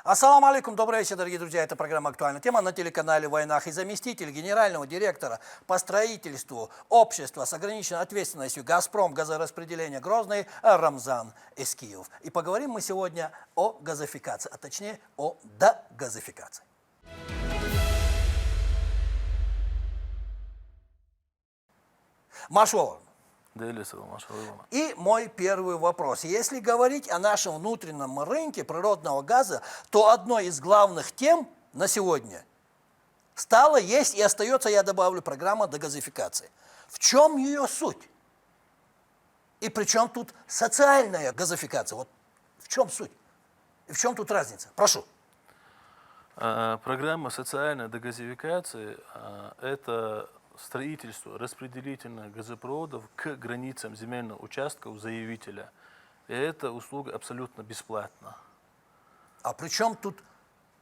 Ассаламу алейкум, добрый вечер, дорогие друзья. Это программа «Актуальная тема» на телеканале «Войнах». И заместитель генерального директора по строительству общества с ограниченной ответственностью «Газпром» газораспределения Грозный Рамзан Эскиев. И поговорим мы сегодня о газификации, а точнее о дегазификации. Машова. И мой первый вопрос. Если говорить о нашем внутреннем рынке природного газа, то одной из главных тем на сегодня стала, есть и остается, я добавлю, программа дегазификации. В чем ее суть? И при чем тут социальная газификация? Вот в чем суть? И в чем тут разница? Прошу. Программа социальной дегазификации – это строительство распределительных газопроводов к границам земельного участка у заявителя. И эта услуга абсолютно бесплатна. А при чем тут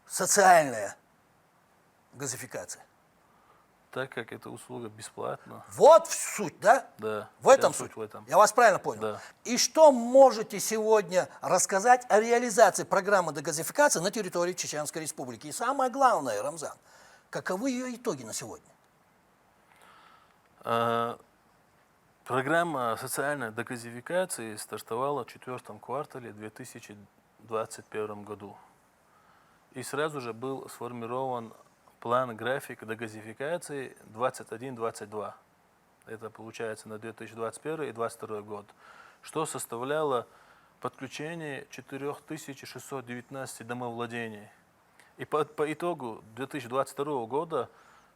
социальная газификация? Так как эта услуга бесплатна. Вот суть, да? Да. В этом суть? В этом. Я вас правильно понял? Да. И что можете сегодня рассказать о реализации программы дегазификации на территории Чеченской Республики? И самое главное, Рамзан, каковы ее итоги на сегодня? Программа социальной дегазификации стартовала в 4-м квартале 2021 году. И сразу же был сформирован план-график дегазификации 21-22. Это получается на 2021 и 2022 год. Что составляло подключение 4619 домовладений. И по итогу 2022 года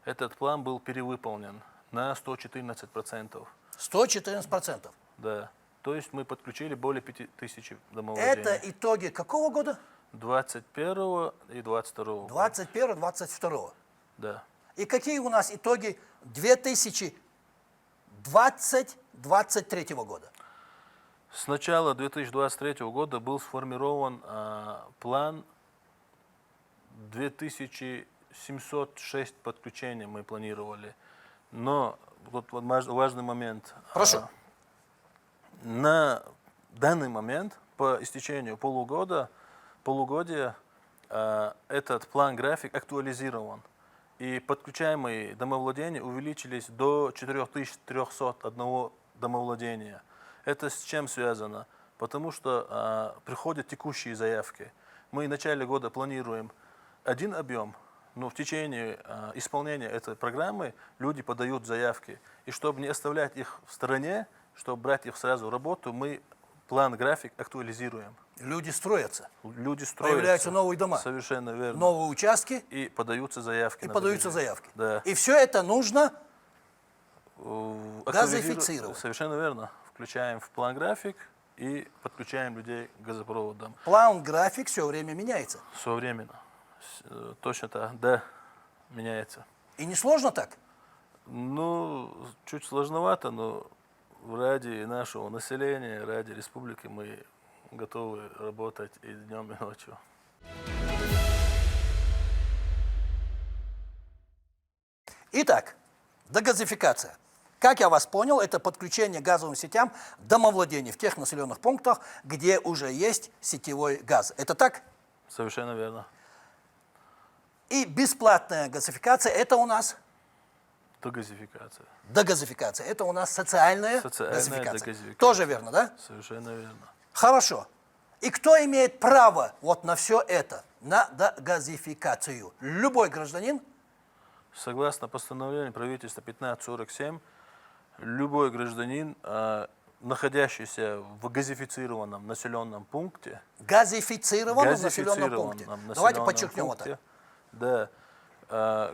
этот план был перевыполнен на 114%. 114%? Да. То есть мы подключили более 5000 домовладений. Это итоги какого года? 21 и 22. 21-22. Да. И какие у нас итоги 2020-2023 года? С начала 2023 года был сформирован план 2706 подключений мы планировали. Но вот важный момент. Прошу. На данный момент, по истечению полугодия, этот план-график актуализирован. И подключаемые домовладения увеличились до 4301 домовладения. Это с чем связано? Потому что приходят текущие заявки. Мы в начале года планируем один объем, но в течение исполнения этой программы люди подают заявки. И чтобы не оставлять их в стороне, чтобы брать их сразу в работу, мы план-график актуализируем. Люди строятся. Люди строятся. Появляются новые дома. Совершенно верно. Новые участки. И подаются заявки. И подаются заявки. Да. И все это нужно газифицировать. Совершенно верно. Включаем в план-график и подключаем людей к газопроводам. План-график все время меняется. Современно. Точно так, да, меняется. И не сложно так? Ну, чуть сложновато, но ради нашего населения, ради республики мы готовы работать и днем, и ночью. Итак, дегазификация. Как я вас понял, это подключение к газовым сетям домовладений в тех населенных пунктах, где уже есть сетевой газ. Это так? Совершенно верно. И бесплатная газификация – это у нас? Дегазификация. Дегазификация. Это у нас социальная газификация. Дегазификация. Тоже верно, да? Совершенно верно. Хорошо. И кто имеет право вот на все это, на дегазификацию? Любой гражданин? Согласно постановлению правительства 1547, любой гражданин, находящийся в газифицированном населенном пункте, Газифицированном населенном пункте. Давайте подчеркнем это. Да,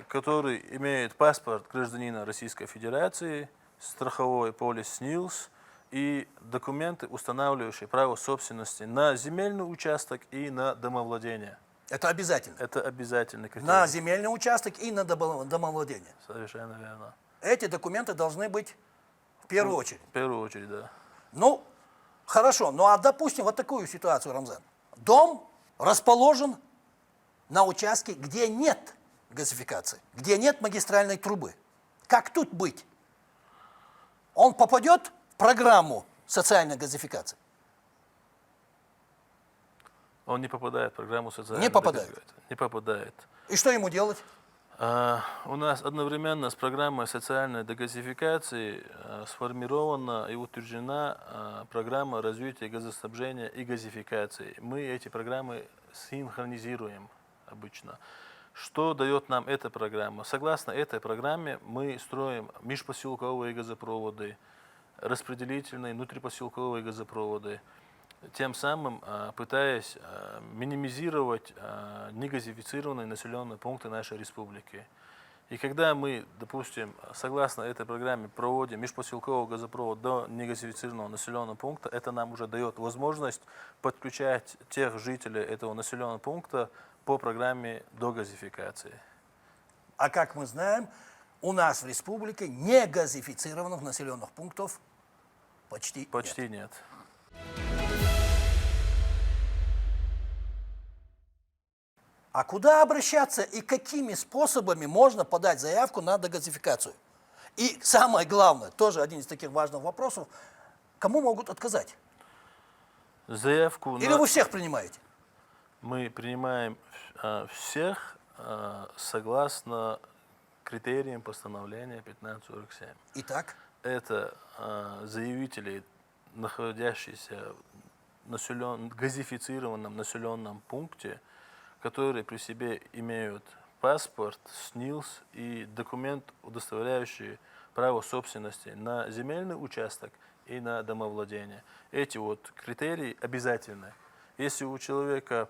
который имеет паспорт гражданина Российской Федерации, страховой полис СНИЛС и документы, устанавливающие право собственности на земельный участок и на домовладение. Это обязательно? Это обязательный критерий. На земельный участок и на домовладение. Совершенно верно. Эти документы должны быть в первую очередь. В первую очередь, да. Ну, хорошо. Ну, а допустим, вот такую ситуацию, Рамзан. Дом расположен на участке, где нет газификации, где нет магистральной трубы. Как тут быть? Он попадет в программу социальной газификации? Он не попадает в программу социальной Не попадает? газификации. Не попадает. И что ему делать? У нас одновременно с программой социальной дегазификации сформирована и утверждена программа развития газоснабжения и газификации. Мы эти программы синхронизируем обычно. Что дает нам эта программа? Согласно этой программе мы строим межпоселковые газопроводы, распределительные внутрипоселковые газопроводы, тем самым пытаясь минимизировать негазифицированные населенные пункты нашей республики. И когда мы, допустим, согласно этой программе проводим межпоселковый газопровод до негазифицированного населенного пункта, это нам уже дает возможность подключать тех жителей этого населенного пункта по программе догазификации. А как мы знаем, у нас в республике негазифицированных населенных пунктов почти нет. Нет. А куда обращаться и какими способами можно подать заявку на дегазификацию? И самое главное, тоже один из таких важных вопросов, кому могут отказать? Заявку Или вы всех принимаете? мы принимаем всех согласно критериям постановления 1547. Итак, Это заявители, находящиеся в газифицированном населенном пункте, которые при себе имеют паспорт, СНИЛС и документ, удостоверяющий право собственности на земельный участок и на домовладение. Эти вот критерии обязательны. Если у человека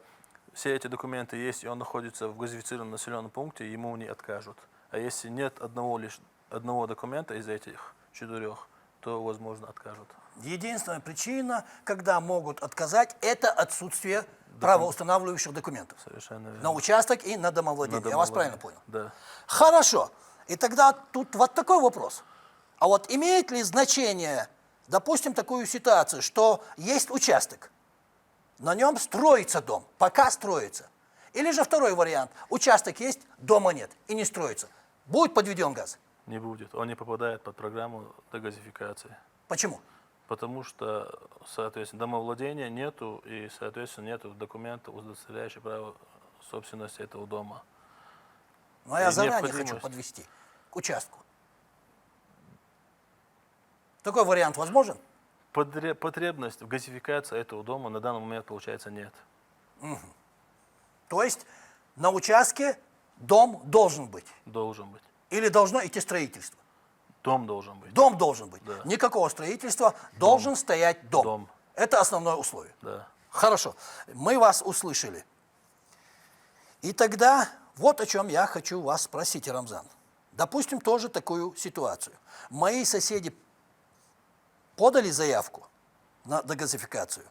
все эти документы есть, и он находится в газифицированном населенном пункте, ему не откажут. А если нет одного документа из этих 4, то, возможно, откажут. единственная причина, когда могут отказать, это отсутствие правоустанавливающих документов. Совершенно верно. На участок и на домовладение. Я вас правильно понял? Да. Хорошо. И тогда тут вот такой вопрос. А вот имеет ли значение, допустим, такую ситуацию, что есть участок, на нем строится дом, пока строится. Или же второй вариант, участок есть, дома нет и не строится. Будет подведен газ? Не будет. Он не попадает под программу дегазификации. Почему? Потому что, соответственно, домовладения нету, и, соответственно, нету документа, удостоверяющего право собственности этого дома. Ну, а я И заранее хочу необходимость. подвести к участку. Такой вариант возможен? Потребность в газификации этого дома на данный момент, получается, нет. То есть на участке дом должен быть? Должен быть. Или должно идти строительство? Дом должен быть. Дом должен быть. Да. Никакого строительства, должен стоять дом. Дом. Это основное условие. Да. Хорошо, мы вас услышали. И тогда вот о чем я хочу вас спросить, Рамзан. Допустим, тоже такую ситуацию. Мои соседи подали заявку на дегазификацию,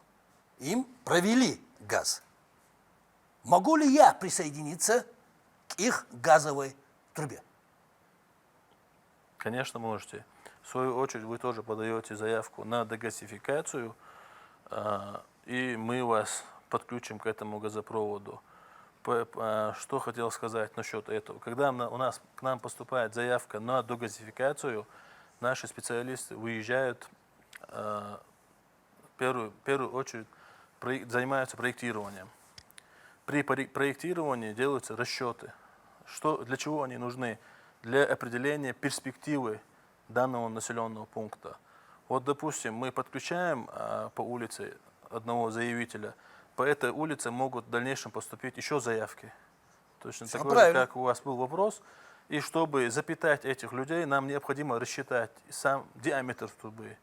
им провели газ. Могу ли я присоединиться к их газовой трубе? Конечно, можете. В свою очередь, вы тоже подаете заявку на дегазификацию, и мы вас подключим к этому газопроводу. Что хотел сказать насчет этого. Когда к нам поступает заявка на дегазификацию, наши специалисты выезжают, в первую очередь занимаются проектированием. При проектировании делаются расчеты. Для чего они нужны? Для определения перспективы данного населенного пункта. Вот, допустим, мы подключаем по улице одного заявителя, по этой улице могут в дальнейшем поступить еще заявки. Точно Всё такой же, правильно. как у вас был вопрос. И чтобы запитать этих людей, нам необходимо рассчитать сам диаметр трубы,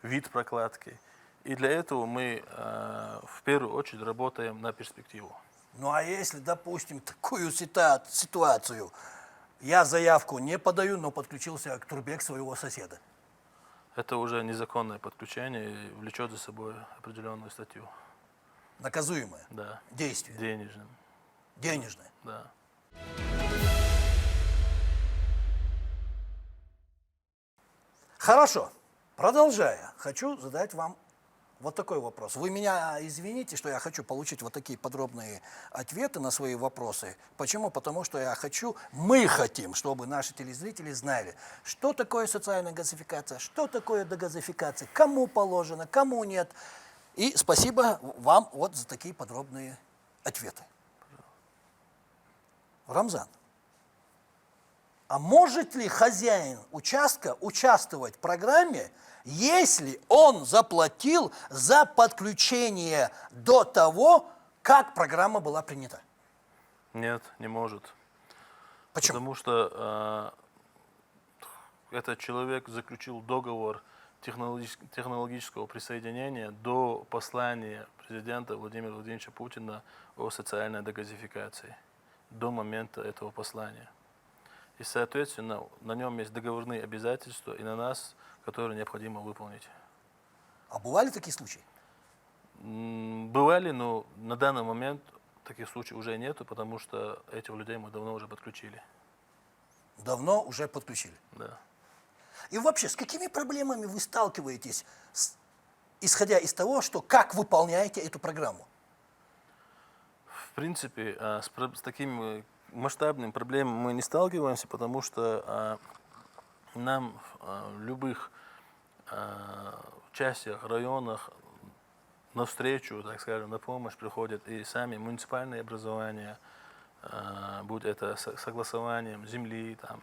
вид прокладки. И для этого мы в первую очередь работаем на перспективу. Ну а если, допустим, такую ситуацию, я заявку не подаю, но подключился к трубе к своего соседа? Это уже незаконное подключение и влечет за собой определенную статью. Наказуемое Да. действие, Денежным. денежное. Да. Хорошо. Продолжая, хочу задать вам вот такой вопрос. Вы меня извините, что я хочу получить вот такие подробные ответы на свои вопросы. Почему? Потому что мы хотим, чтобы наши телезрители знали, что такое социальная газификация, что такое дегазификация, кому положено, кому нет. И спасибо вам вот за такие подробные ответы. Рамзан, а может ли хозяин участка участвовать в программе, если он заплатил за подключение до того, как программа была принята? Нет, не может. Почему? Потому что этот человек заключил договор технологического присоединения до послания президента Владимира Владимировича Путина о социальной дегазификации, до момента этого послания. И, соответственно, на нем есть договорные обязательства и на нас, которые необходимо выполнить. А бывали такие случаи? Бывали, но на данный момент таких случаев уже нету, потому что этих людей мы давно уже подключили. Давно уже подключили. Да. И вообще, с какими проблемами вы сталкиваетесь, исходя из того, что как выполняете эту программу? В принципе, с такими масштабными проблемами мы не сталкиваемся, потому что нам в любых частях, районах навстречу, так скажем, на помощь приходят и сами муниципальные образования, будь это согласованием земли, там,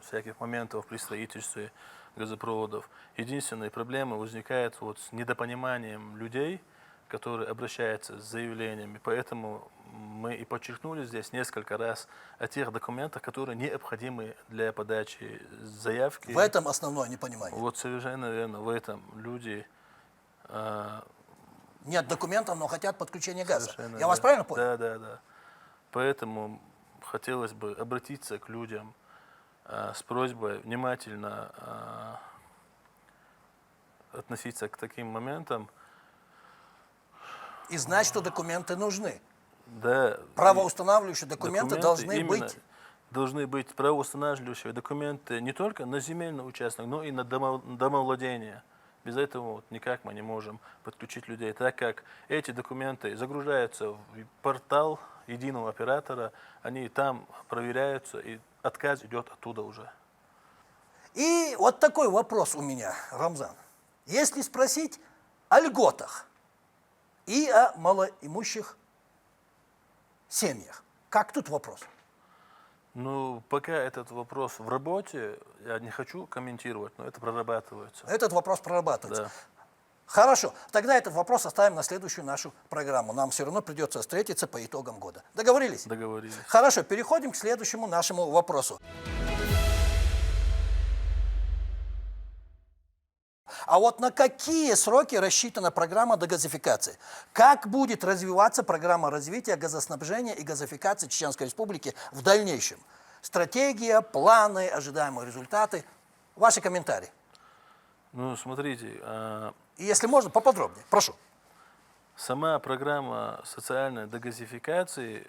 всяких моментов при строительстве газопроводов. Единственная проблема возникает вот с недопониманием людей, которые обращаются с заявлениями. Поэтому мы и подчеркнули здесь несколько раз о тех документах, которые необходимы для подачи заявки. В этом основное непонимание. Вот совершенно верно, в этом люди... Нет документов, но хотят подключения газа. Совершенно Я вас правильно понял? Да. Поэтому хотелось бы обратиться к людям с просьбой внимательно относиться к таким моментам. И знать, что документы нужны. Да, Правоустанавливающие документы должны быть. Должны быть правоустанавливающие документы не только на земельный участок, но и на домовладение. Без этого вот никак мы не можем подключить людей, так как эти документы загружаются в портал единого оператора, они там проверяются, и отказ идет оттуда уже. И вот такой вопрос у меня, Рамзан. Если спросить о льготах и о малоимущих семьях, как тут вопрос? Ну, пока этот вопрос в работе, я не хочу комментировать, но это прорабатывается. Этот вопрос прорабатывается. Да. Хорошо, тогда этот вопрос оставим на следующую нашу программу. Нам все равно придется встретиться по итогам года. Договорились? Договорились. Хорошо, переходим к следующему нашему вопросу. А вот на какие сроки рассчитана программа дегазификации? Как будет развиваться программа развития газоснабжения и газификации Чеченской Республики в дальнейшем? Стратегия, планы, ожидаемые результаты. Ваши комментарии. Ну, смотрите, И если можно, поподробнее. Прошу. сама программа социальной дегазификации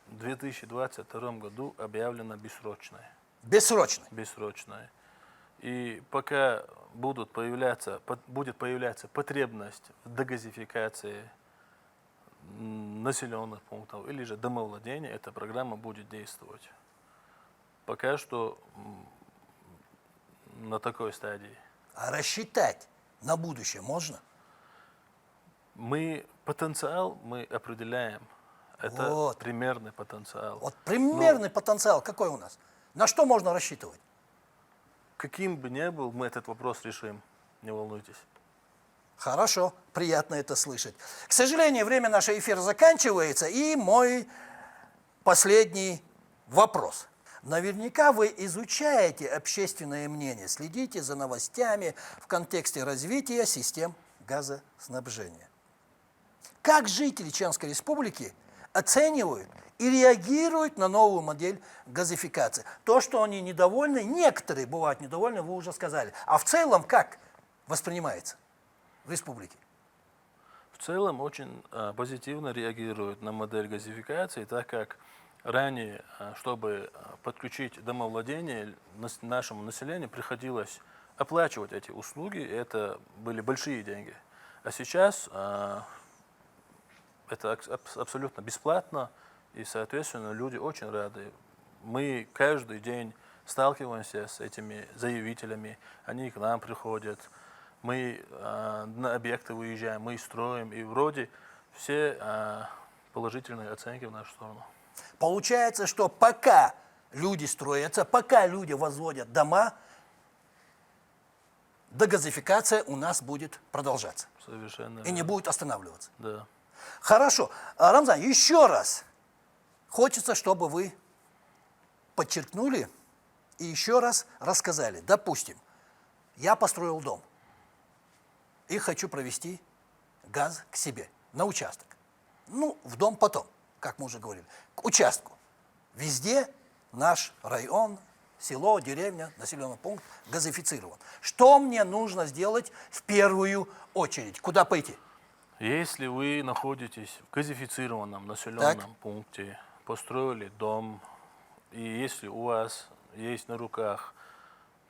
в 2022 году объявлена бессрочной. Бессрочно. Бессрочной. И пока будет появляться потребность в дегазификации населенных пунктов или же домовладения, эта программа будет действовать. Пока что на такой стадии. А рассчитать на будущее можно? Потенциал мы определяем. Это Вот. примерный потенциал. Вот примерный потенциал какой у нас? На что можно рассчитывать? Каким бы ни был, мы этот вопрос решим. Не волнуйтесь. Хорошо, приятно это слышать. К сожалению, время нашего эфира заканчивается, и мой последний вопрос. Наверняка вы изучаете общественное мнение, следите за новостями в контексте развития систем газоснабжения. Как жители Чеченской Республики оценивают и реагируют на новую модель газификации? То, что они недовольны, некоторые бывают недовольны, вы уже сказали. А в целом как воспринимается в республике? В целом очень позитивно реагируют на модель газификации, так как ранее, чтобы подключить домовладение, нашему населению приходилось оплачивать эти услуги, и это были большие деньги. А сейчас это абсолютно бесплатно, и, соответственно, люди очень рады. Мы каждый день сталкиваемся с этими заявителями, они к нам приходят, мы на объекты выезжаем, мы строим, и вроде все положительные оценки в нашу сторону. Получается, что пока люди строятся, пока люди возводят дома, дегазификация у нас будет продолжаться. Совершенно И не верно. будет останавливаться. Да. Хорошо. Рамзан, еще раз хочется, чтобы вы подчеркнули и еще раз рассказали. Допустим, я построил дом и хочу провести газ к себе на участок. Ну, в дом потом, как мы уже говорили, к участку. Везде наш район, село, деревня, населенный пункт газифицирован. Что мне нужно сделать в первую очередь? Куда пойти? Если вы находитесь в газифицированном населенном пункте, построили дом, и если у вас есть на руках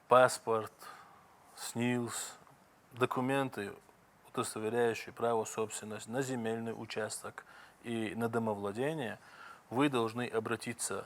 паспорт, СНИЛС, документы, удостоверяющие право собственности на земельный участок и на домовладение, вы должны обратиться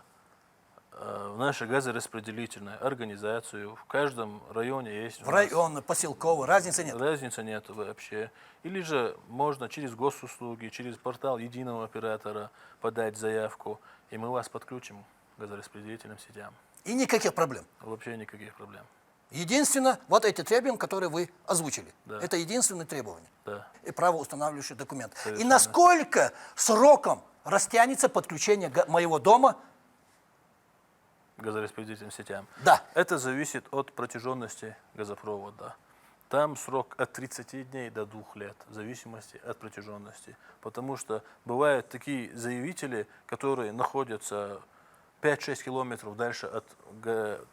в нашу газораспределительную организацию. В каждом районе есть... В район, поселковый, разницы нет. Разницы нет вообще. Или же можно через госуслуги, через портал единого оператора подать заявку, и мы вас подключим к газораспределительным сетям. И никаких проблем. Вообще никаких проблем. Единственно, вот эти требования, которые вы озвучили. Да. Это единственное требование. Да. И правоустанавливающий документ. И Совершенно. насколько сроком растянется подключение моего дома? Газораспределительным сетям. Да. Это зависит от протяженности газопровода. Там срок от 30 дней до 2 лет, в зависимости от протяженности. Потому что бывают такие заявители, которые находятся 5-6 километров дальше от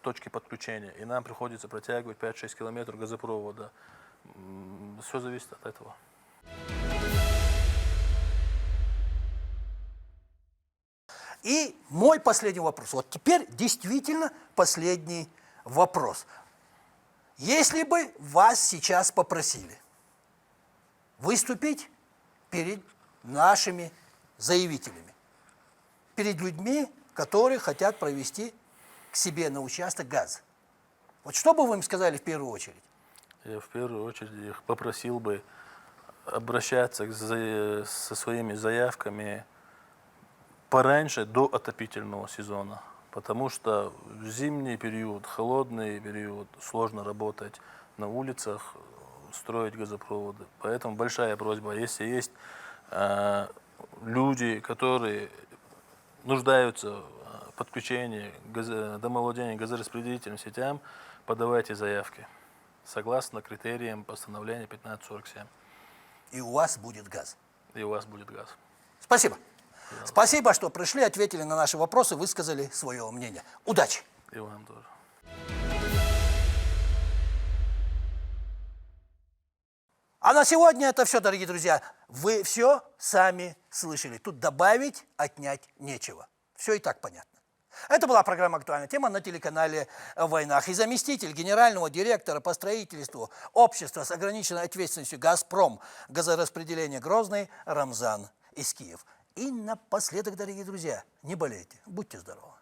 точки подключения, и нам приходится протягивать 5-6 километров газопровода. Все зависит от этого. И мой последний вопрос. Вот теперь действительно последний вопрос. Если бы вас сейчас попросили выступить перед нашими заявителями, перед людьми, которые хотят провести к себе на участок газ, вот что бы вы им сказали в первую очередь? Я в первую очередь их попросил бы обращаться со своими заявками пораньше, до отопительного сезона. Потому что в зимний период, холодный период, сложно работать на улицах, строить газопроводы. Поэтому большая просьба, если есть люди, которые нуждаются в подключении домовладения газораспределительным сетям, подавайте заявки согласно критериям постановления 1547. И у вас будет газ. И у вас будет газ. Спасибо. Спасибо, что пришли, ответили на наши вопросы, высказали свое мнение. Удачи! И вам тоже. А на сегодня это все, дорогие друзья. Вы все сами слышали. Тут добавить, отнять нечего. Все и так понятно. Это была программа «Актуальная тема» на телеканале «Войнах». И заместитель генерального директора по строительству общества с ограниченной ответственностью «Газпром» газораспределение Грозный Рамзан Искиев. И напоследок, дорогие друзья, не болейте, будьте здоровы.